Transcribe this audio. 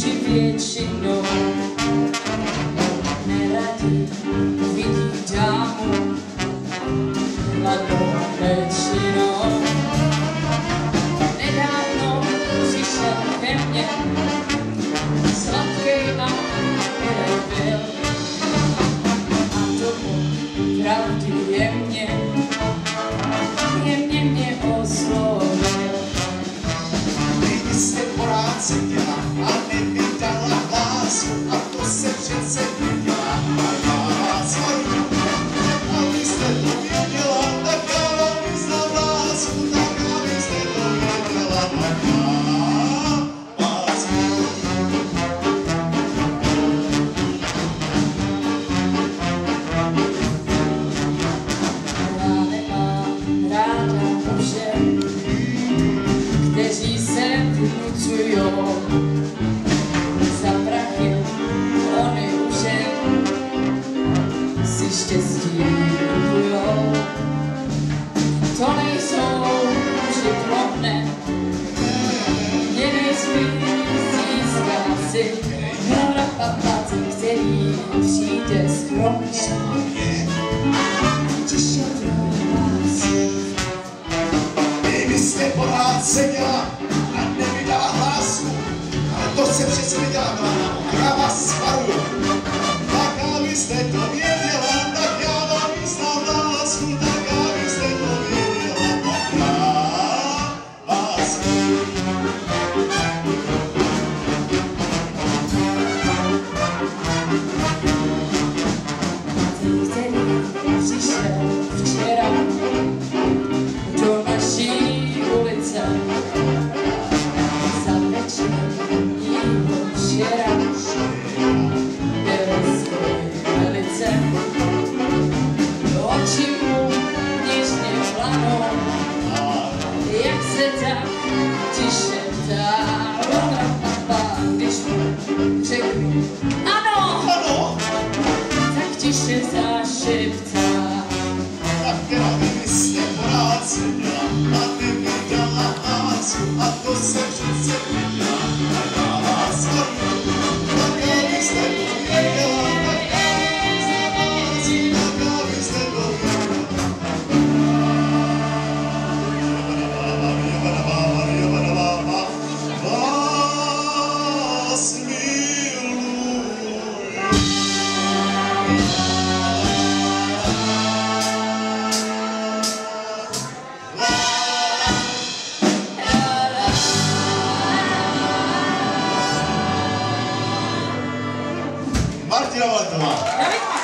muži většinou neradi uvidí dámu mladou většinou. Nedávno přišel ke mně sladkej a který byl a tomu pravdy jemně mě oslovil. Ty jste porád seděla a nevydala lásku a to se přece nedělá a já vás varuju. Abyste to věděla, tak já vám vyznám lásku, tak abyste to věděla, tak já vás varuju. Já nemám ráda muže, kteří se vynucujou za prachy, ony už si štěstí kupujou. To nejsou muži pro mne, mě nejspíš získá si hra papaty, který přijde skromně. Tiše vás. Vy jste porád seděla a nevydala hlásku, ale to se přece nedělá, já vás varuju. Tak abyste to věděla, tak já vám vyznám lásku, tak abyste to věděla, tak já vás varuju. Ty, který přišel včera do naší ulice, za večerního včera byl svůj velice. Oči mu něžně planou, jak se tak tiše ptá. Když mu řeknu ano, Ano, tak tiše zašeptá. tak teda vy jste porád seděla a nevydala lásku a to se přece nedělá, a já vás varuju. Tak abyste to věděla, tak já vám vyznám lásku, tak abyste to věděla. Vás miluji. Martina Valentová. David